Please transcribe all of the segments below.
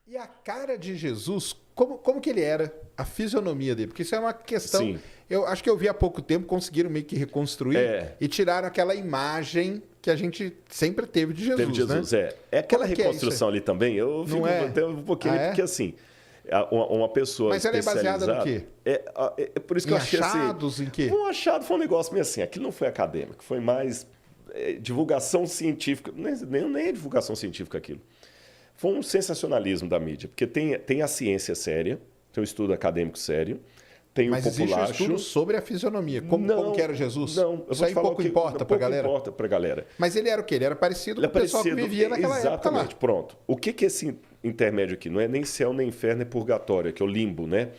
E a cara de Jesus, como que ele era? A fisionomia dele? Porque isso é uma questão... Sim. Eu acho que eu vi há pouco tempo, conseguiram meio que reconstruir e tiraram aquela imagem que a gente sempre teve de Jesus, Teve Jesus, né? É aquela Como que reconstrução ali também, eu fico até um pouquinho, porque assim, uma pessoa Mas ela é especializada... baseada no quê? É por isso que Em eu achei assim... achados, em quê? Um achado foi um negócio meio assim, aquilo não foi acadêmico, foi mais divulgação científica, nem é divulgação científica aquilo. Foi um sensacionalismo da mídia, porque tem a ciência séria, tem um estudo acadêmico sério, tem Mas o existe um populacho... estudo sobre a fisionomia, como que era Jesus? Não, eu isso aí pouco importa pra galera? Pouco importa pra galera. Mas ele era o quê? Ele era parecido com o pessoal que vivia naquela época lá. Exatamente, pronto. O que é esse intermédio aqui? Não é nem céu, nem inferno, é purgatório, que é o limbo, né?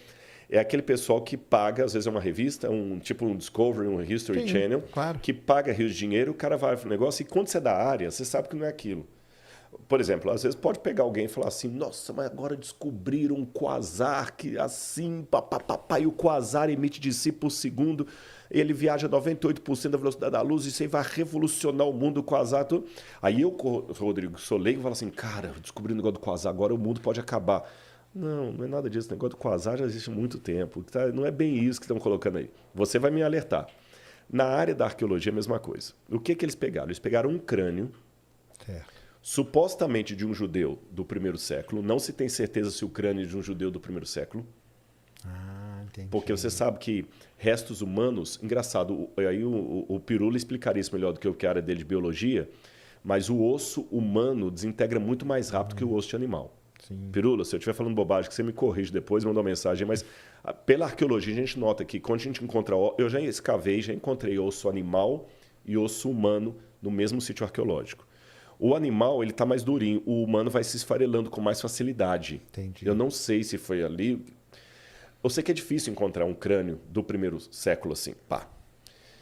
É aquele pessoal que paga, às vezes é uma revista, tipo um Discovery, um History Channel, claro. que paga rios de dinheiro, o cara vai pro negócio e quando você é da área, você sabe que não é aquilo. Por exemplo, às vezes pode pegar alguém e falar assim, nossa, mas agora descobriram um quasar que assim, e o quasar emite de si por segundo, ele viaja 98% da velocidade da luz, isso aí vai revolucionar o mundo, o quasar, tudo. Aí eu, Rodrigo, sou leigo, falo assim, cara, descobri o negócio do quasar, agora o mundo pode acabar. Não é nada disso, o negócio do quasar já existe há muito tempo, não é bem isso que estão colocando aí. Você vai me alertar. Na área da arqueologia, a mesma coisa. O que eles pegaram? Eles pegaram um crânio, supostamente de um judeu do primeiro século. Não se tem certeza se o crânio é de um judeu do primeiro século. Entendi. Porque você sabe que restos humanos... Engraçado, aí o Pirula explicaria isso melhor do que eu, que é a área dele de biologia, mas o osso humano desintegra muito mais rápido que o osso de animal. Sim. Pirula, se eu estiver falando bobagem, que você me corrige depois, manda uma mensagem, mas pela arqueologia a gente nota que quando a gente encontra... Eu já escavei, já encontrei osso animal e osso humano no mesmo sítio arqueológico. O animal, ele está mais durinho. O humano vai se esfarelando com mais facilidade. Entendi. Eu não sei se foi ali. Eu sei que é difícil encontrar um crânio do primeiro século assim. Pá.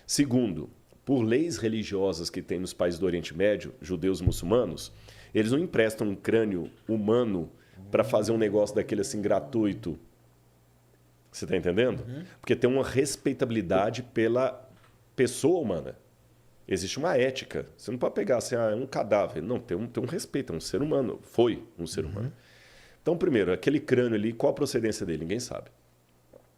Segundo, por leis religiosas que tem nos países do Oriente Médio, judeus e muçulmanos, eles não emprestam um crânio humano para fazer um negócio daquele assim gratuito. Você está entendendo? Porque tem uma respeitabilidade pela pessoa humana. Existe uma ética. Você não pode pegar assim, é um cadáver. Não, tem um respeito, é um ser humano. Foi um ser humano. Então, primeiro, aquele crânio ali, qual a procedência dele? Ninguém sabe.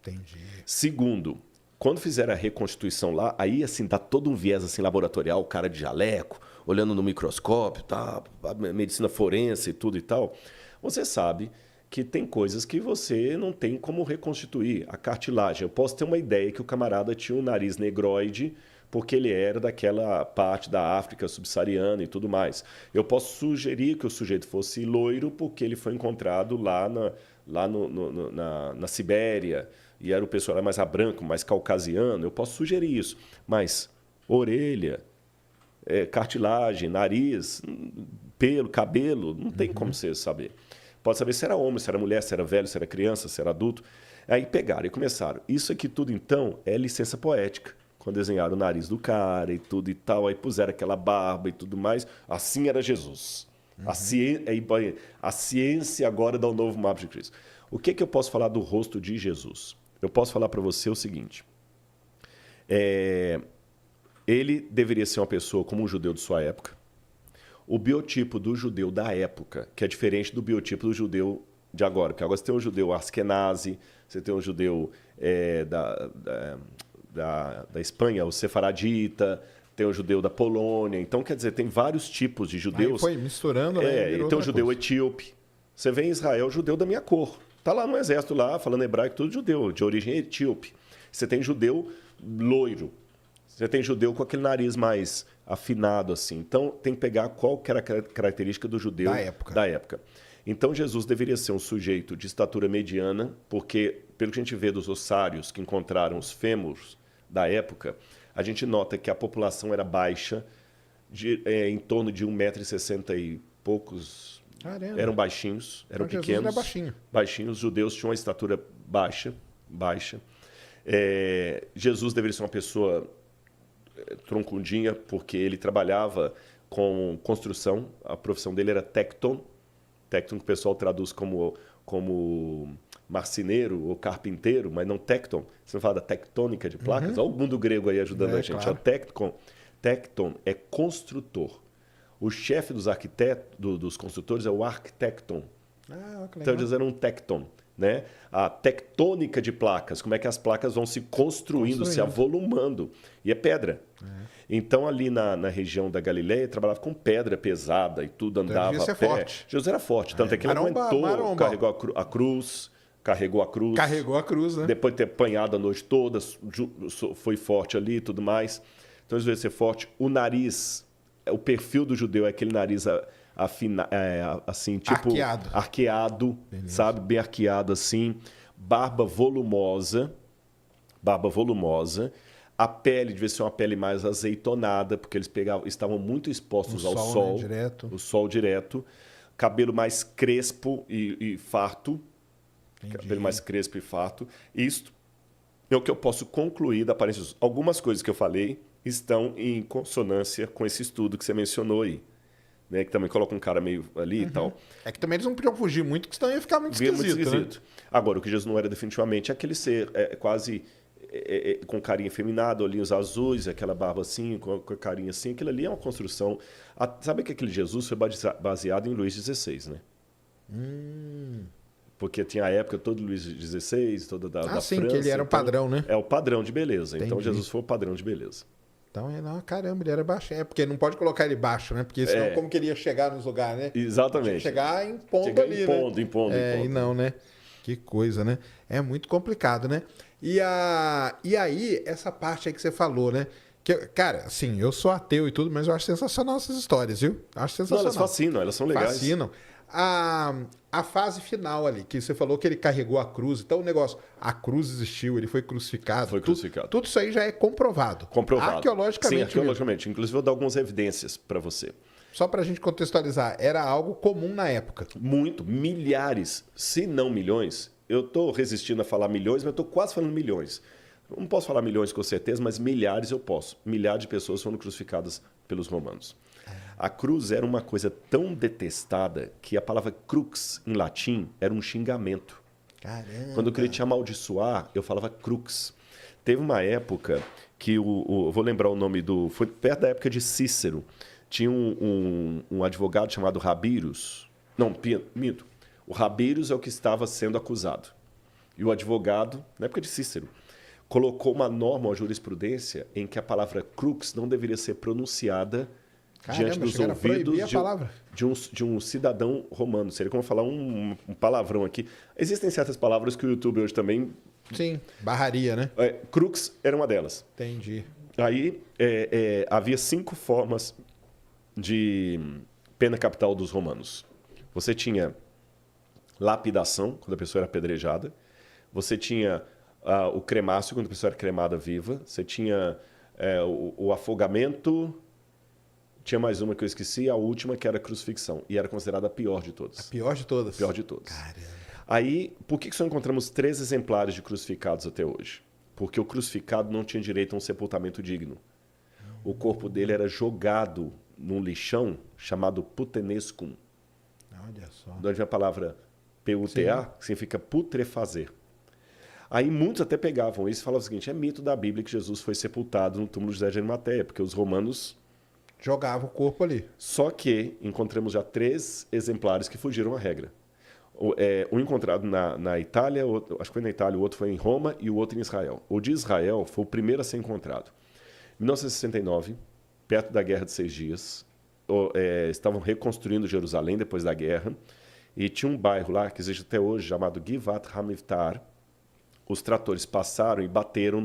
Entendi. Segundo, quando fizeram a reconstituição lá, aí assim, dá todo um viés assim, laboratorial, o cara de jaleco, olhando no microscópio, tá, a medicina forense e tudo e tal. Você sabe que tem coisas que você não tem como reconstituir. A cartilagem. Eu posso ter uma ideia que o camarada tinha um nariz negroide, porque ele era daquela parte da África subsaariana e tudo mais. Eu posso sugerir que o sujeito fosse loiro porque ele foi encontrado lá na Sibéria e era o pessoal era mais branco, mais caucasiano. Eu posso sugerir isso. Mas orelha, cartilagem, nariz, pelo, cabelo, não tem como você saber. Pode saber se era homem, se era mulher, se era velho, se era criança, se era adulto. Aí pegaram e começaram. Isso aqui tudo, então, é licença poética. Quando desenharam o nariz do cara e tudo e tal, aí puseram aquela barba e tudo mais. Assim era Jesus. A ciência agora dá um novo mapa de Cristo. O que eu posso falar do rosto de Jesus? Eu posso falar para você o seguinte. Ele deveria ser uma pessoa como um judeu de sua época. O biotipo do judeu da época, que é diferente do biotipo do judeu de agora. Porque agora você tem um judeu askenazi, você tem um judeu da Espanha, o sefaradita, tem o judeu da Polônia. Então, quer dizer, tem vários tipos de judeus. Aí foi misturando, né? E tem o judeu etíope. Você vê em Israel, o judeu da minha cor. Está lá no exército, lá, falando hebraico, tudo judeu, de origem etíope. Você tem judeu loiro. Você tem judeu com aquele nariz mais afinado, assim. Então, tem que pegar qual que era a característica do judeu da época. Então, Jesus deveria ser um sujeito de estatura mediana, porque, pelo que a gente vê dos ossários que encontraram os fêmurs da época, a gente nota que a população era baixa, em torno de 1,60 m e poucos. Caramba. Eram baixinhos, eram então, pequenos. Jesus era baixinho. Baixinhos. Os judeus tinham uma estatura baixa. Jesus deveria ser uma pessoa troncudinha, porque ele trabalhava com construção. A profissão dele era tecton. Tecton que o pessoal traduz como marceneiro ou carpinteiro, mas não tecton. Você não fala da tectônica de placas? Olha o mundo grego aí ajudando a gente. Claro. Tecton é construtor. O chefe dos arquitetos, dos construtores é o arquitecton. Então eles eram um tecton, né? A tectônica de placas, como é que as placas vão se construindo, se avolumando. E é pedra. Então ali na região da Galileia trabalhava com pedra pesada e tudo andava a pé. Forte. Jesus era forte, tanto é que ele aguentou, carregou a cruz. Carregou a cruz, né? Depois de ter apanhado a noite toda, foi forte ali e tudo mais. Então, às vezes, ser forte. O nariz, o perfil do judeu é aquele nariz assim, tipo... Arqueado, sabe? Bem arqueado, assim. Barba volumosa. A pele devia ser uma pele mais azeitonada, porque eles estavam muito expostos ao sol. Né? Direto. O sol direto. Cabelo mais crespo e farto. Entendi. Cabelo mais crespo e farto. Isto é o que eu posso concluir da aparência. Algumas coisas que eu falei estão em consonância com esse estudo que você mencionou aí. Né? Que também coloca um cara meio ali e tal. É que também eles não podiam fugir muito, porque senão ia ficar muito esquisito. Né? Agora, o que Jesus não era definitivamente é aquele ser quase com carinha efeminada, olhinhos azuis, aquela barba assim, com a carinha assim. Aquilo ali é uma construção... Sabe que aquele Jesus foi baseado em Luís XVI, né? Porque tinha a época todo Luís XVI, toda da França. Sim, que ele era o padrão, né? É o padrão de beleza. Entendi. Então, Jesus foi o padrão de beleza. Então, caramba, ele era baixo. Porque não pode colocar ele baixo, né? Porque senão como que ele ia chegar nos lugares, né? Exatamente. Chegar impondo ali, né? Impondo. E não, né? Que coisa, né? É muito complicado, né? E aí, essa parte aí que você falou, né? Que, cara, assim, eu sou ateu e tudo, mas eu acho sensacional essas histórias, viu? Acho sensacional. Não, elas fascinam, elas são legais. Fascinam. A fase final ali, que você falou que ele carregou a cruz. Então o negócio, a cruz existiu, ele foi crucificado. Tudo isso aí já é comprovado. Arqueologicamente. Sim, arqueologicamente. Mesmo. Inclusive, eu vou dar algumas evidências para você. Só para a gente contextualizar, era algo comum na época. Muito. Milhares, se não milhões. Eu estou resistindo a falar milhões, mas eu estou quase falando milhões. Não posso falar milhões com certeza, mas milhares eu posso. Milhares de pessoas foram crucificadas pelos romanos. A cruz era uma coisa tão detestada que a palavra crux, em latim, era um xingamento. Caramba. Quando eu queria te amaldiçoar, eu falava crux. Teve uma época que eu vou lembrar o nome foi perto da época de Cícero. Tinha um advogado chamado Rabirus. Não, minto. O Rabirus é o que estava sendo acusado. E o advogado, na época de Cícero, colocou uma norma, uma jurisprudência, em que a palavra crux não deveria ser pronunciada diante dos ouvidos de um cidadão romano. Seria como falar um palavrão aqui. Existem certas palavras que o YouTube hoje também... Sim, barraria, né? Crux era uma delas. Entendi. Aí havia 5 formas de pena capital dos romanos. Você tinha lapidação, quando a pessoa era apedrejada. Você tinha o cremácio, quando a pessoa era cremada viva. Você tinha o afogamento... Tinha mais uma que eu esqueci, a última que era a crucifixão. E era considerada a pior de todas. A pior de todas? Pior de todas. Caramba. Aí, por que só encontramos 3 exemplares de crucificados até hoje? Porque o crucificado não tinha direito a um sepultamento digno. O corpo dele era jogado num lixão chamado putenescum. Olha só. De onde vem a palavra PUTA, que significa putrefazer. Aí muitos até pegavam isso e falavam o seguinte, é mito da Bíblia que Jesus foi sepultado no túmulo de José de Arimateia, porque os romanos... jogava o corpo ali. Só que encontramos já 3 exemplares que fugiram à regra. Um encontrado na Itália, acho que foi na Itália, o outro foi em Roma e o outro em Israel. O de Israel foi o primeiro a ser encontrado. Em 1969, perto da Guerra de 6 Dias, estavam reconstruindo Jerusalém depois da guerra e tinha um bairro lá, que existe até hoje, chamado Givat Hamivtar. Os tratores passaram e bateram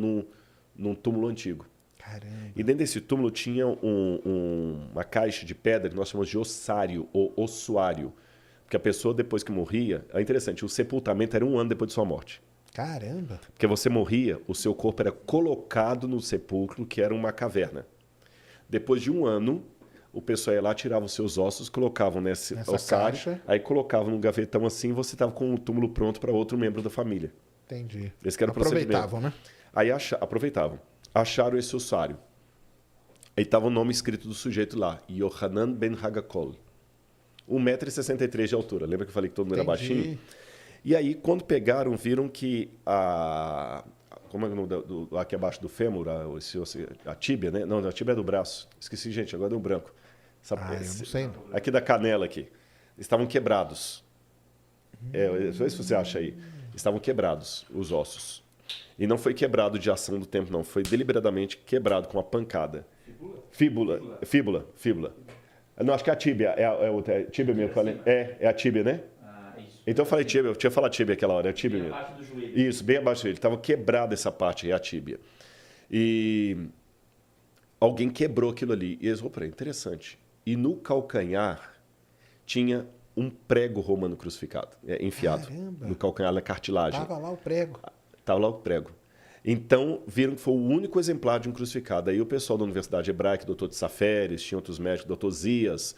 num túmulo antigo. Caramba. E dentro desse túmulo tinha uma caixa de pedra que nós chamamos de ossário ou ossuário. Porque a pessoa, depois que morria... É interessante, o sepultamento era 1 ano depois de sua morte. Caramba! Porque você morria, o seu corpo era colocado no sepulcro, que era uma caverna. Depois de 1 ano, o pessoal ia lá, tirava os seus ossos, colocavam nessa ossário, caixa. Aí colocavam num gavetão assim e você estava com o túmulo pronto para outro membro da família. Entendi. Esse que era o aproveitavam, né? Aí aproveitavam. Acharam esse ossário. Aí estava o nome escrito do sujeito lá. Yohanan ben Hagakol. 1,63 m de altura. Lembra que eu falei que todo mundo era baixinho? E aí, quando pegaram, viram que como é o nome aqui abaixo do fêmur? A tíbia, né? Não, a tíbia é do braço. Esqueci, gente, agora deu um branco. Eu não sei. Aqui da canela aqui. Estavam quebrados. Vê se você acha aí. Estavam quebrados os ossos. E não foi quebrado de ação do tempo, não. Foi deliberadamente quebrado com uma pancada. Fíbula. Não, acho que é a tíbia. É tíbia mesmo. É a tíbia, né? Então eu falei tíbia. Eu tinha falado tíbia aquela hora. É a tíbia mesmo. Abaixo do joelho. Isso, bem abaixo do joelho. Estava quebrada essa parte aí, a tíbia. E alguém quebrou aquilo ali. E eles falaram, interessante. E no calcanhar tinha um prego romano crucificado, enfiado. Caramba. No calcanhar, na cartilagem. Tava lá o prego. Estava lá o prego. Então, viram que foi o único exemplar de um crucificado. Aí o pessoal da Universidade Hebraica, doutor de Saferes, tinha outros médicos, doutor Zias,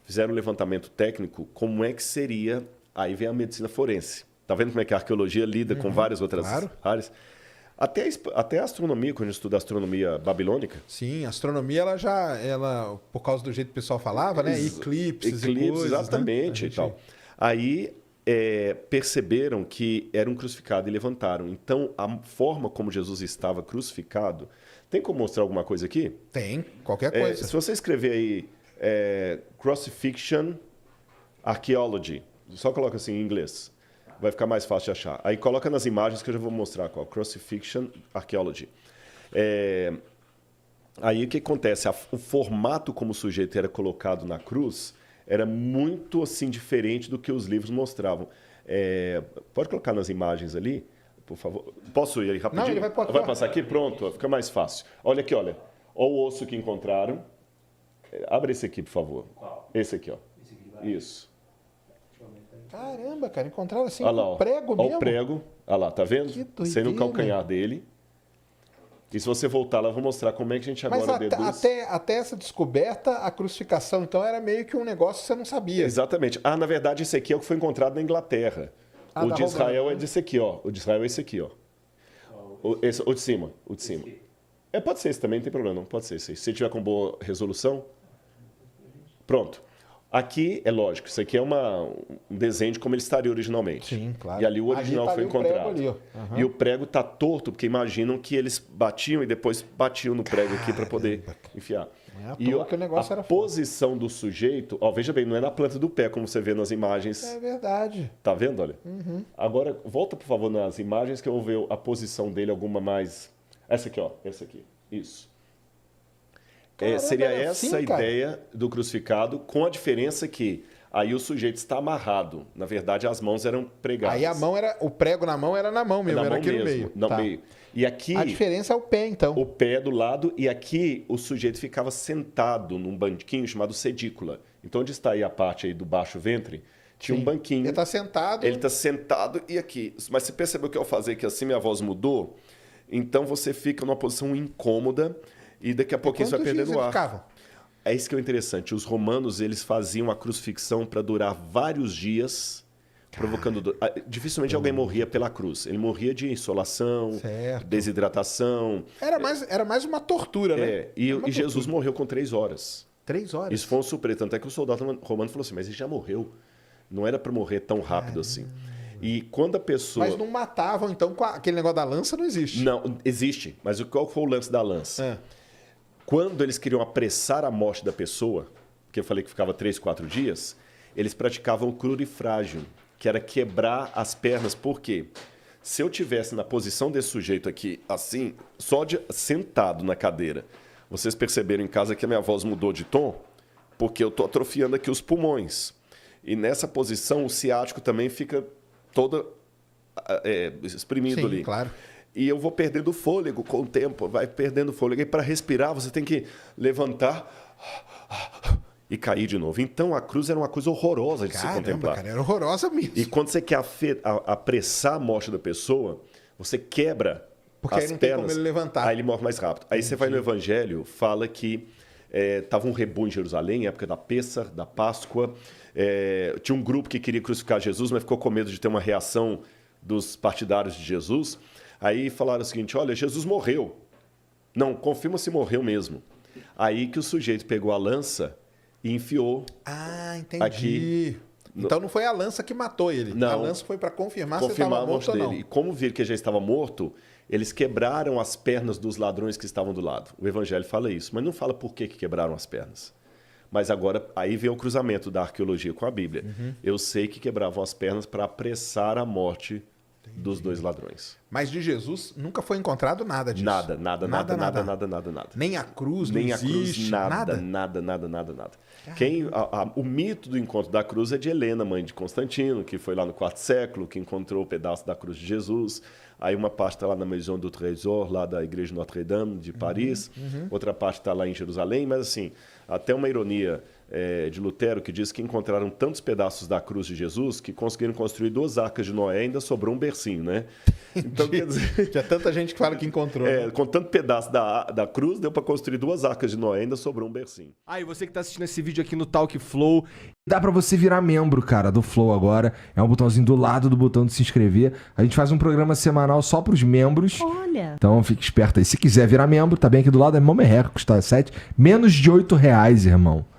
fizeram um levantamento técnico, como é que seria... Aí vem a medicina forense. Tá vendo como é que a arqueologia lida com várias outras áreas? Até a astronomia, quando a gente estuda a astronomia babilônica. Sim, a astronomia, ela, por causa do jeito que o pessoal falava, né? Eclipses e coisas, exatamente, né? e tal. Aí perceberam que era um crucificado e levantaram. Então, a forma como Jesus estava crucificado... Tem como mostrar alguma coisa aqui? Tem, qualquer coisa. Se você escrever aí Crucifixion Archaeology, só coloca assim em inglês. Vai ficar mais fácil de achar. Aí coloca nas imagens que eu já vou mostrar qual. Crucifixion Archaeology. Aí o que acontece? O formato como o sujeito era colocado na cruz era muito assim diferente do que os livros mostravam. Pode colocar nas imagens ali, por favor. Posso ir aí rapidinho? Não, ele vai passar aqui? Pronto, fica mais fácil. Olha aqui, olha. Olha o osso que encontraram. Abre esse aqui, por favor. Qual? Esse aqui, ó. Esse aqui vai. Isso. Caramba, cara, encontraram assim Olha lá, com prego mesmo? Olha o prego. Olha lá, tá vendo? Que doideira. Sendo o calcanhar dele. E se você voltar lá, eu vou mostrar como é que a gente agora deduz. Até essa descoberta, a crucificação, então, era meio que um negócio que você não sabia. Exatamente. Na verdade, esse aqui é o que foi encontrado na Inglaterra. O de Israel é desse aqui, ó. O de Israel é esse aqui, ó. O de cima. O de cima. Pode ser esse também, não tem problema, não. Pode ser esse. Se tiver com boa resolução. Pronto. Aqui, é lógico, isso aqui é um desenho de como ele estaria originalmente. Sim, claro. E ali o original foi encontrado. Ali, uhum. E o prego está torto, porque imaginam que eles batiam e depois batiam no prego aqui para poder enfiar. Não é à toa que o negócio era posição do sujeito, veja bem, não é na planta do pé, como você vê nas imagens. É verdade. Tá vendo, olha? Uhum. Agora, volta, por favor, nas imagens que eu vou ver a posição dele, alguma mais... Essa aqui, ó. Essa aqui. Isso. Caramba, seria assim, essa a ideia do crucificado, com a diferença que aí o sujeito está amarrado. Na verdade, as mãos eram pregadas. Aí o prego na mão era na mão mesmo, era aqui no meio. No meio. E aqui, a diferença é o pé, então. O pé do lado, e aqui o sujeito ficava sentado num banquinho chamado sedícula. Então, onde está aí a parte aí do baixo ventre, tinha um banquinho. Ele está sentado. Ele está sentado e aqui. Mas você percebeu que ao fazer que assim minha voz mudou? Então, você fica numa posição incômoda. E daqui a pouquinho você vai perdendo o ar. Ficavam? É isso que é interessante. Os romanos, eles faziam a crucifixão para durar vários dias, provocando dor. Dificilmente alguém morria pela cruz. Ele morria de insolação, desidratação. Era mais uma tortura, né? E Jesus morreu com 3 horas. 3 horas? Isso foi um surpresa. Tanto é que o soldado romano falou assim, mas ele já morreu. Não era para morrer tão rápido assim. E quando a pessoa... Mas não matavam, então, aquele negócio da lança não existe. Não, existe. Mas qual foi o lance da lança? Quando eles queriam apressar a morte da pessoa, que eu falei que ficava 3, 4 dias, eles praticavam o crurifrágio, que era quebrar as pernas. Por quê? Se eu tivesse na posição desse sujeito aqui, assim, sentado na cadeira, vocês perceberam em casa que a minha voz mudou de tom? Porque eu estou atrofiando aqui os pulmões. E nessa posição, o ciático também fica todo exprimido ali. Claro. E eu vou perdendo fôlego com o tempo, vai perdendo fôlego. E para respirar, você tem que levantar e cair de novo. Então, a cruz era uma coisa horrorosa de se contemplar. Cara, era horrorosa mesmo. E quando você quer apressar a morte da pessoa, você quebra porque as aí não pernas. Tem como ele levantar. Aí ele morre mais rápido. Aí você vai no Evangelho, fala que estava um rebu em Jerusalém, época da Pêssar, da Páscoa. Tinha um grupo que queria crucificar Jesus, mas ficou com medo de ter uma reação dos partidários de Jesus. Aí falaram o seguinte, olha, Jesus morreu. Não, confirma se morreu mesmo. Aí que o sujeito pegou a lança e enfiou. Entendi. Aqui. Então não foi a lança que matou ele. Não. A lança foi para confirmar se ele estava morto ou não. E como viram que ele já estava morto, eles quebraram as pernas dos ladrões que estavam do lado. O Evangelho fala isso, mas não fala por que quebraram as pernas. Mas agora, aí vem o cruzamento da arqueologia com a Bíblia. Eu sei que quebravam as pernas para apressar a morte dos 2 ladrões. Mas de Jesus nunca foi encontrado nada disso. Nada. Nem a cruz, Nem não a cruz, existe, nada. O mito do encontro da cruz é de Helena, mãe de Constantino, que foi lá no IV século, que encontrou o pedaço da cruz de Jesus. Aí uma parte está lá na Maison du Trésor, lá da Igreja Notre-Dame de Paris. Outra parte está lá em Jerusalém. Mas assim, até uma ironia de Lutero, que diz que encontraram tantos pedaços da cruz de Jesus que conseguiram construir 2 arcas de Noé e ainda sobrou um bercinho, né? Então, quer dizer... Tinha tanta gente que fala que encontrou. Com tanto pedaço da cruz, deu para construir 2 arcas de Noé e ainda sobrou um bercinho. E você que tá assistindo esse vídeo aqui no Talk Flow, dá pra você virar membro, cara, do Flow agora. É um botãozinho do lado do botão de se inscrever. A gente faz um programa semanal só pros membros. Olha. Então fique esperto aí. Se quiser virar membro, tá bem aqui do lado, é mó merreca, custa menos de R$8, irmão.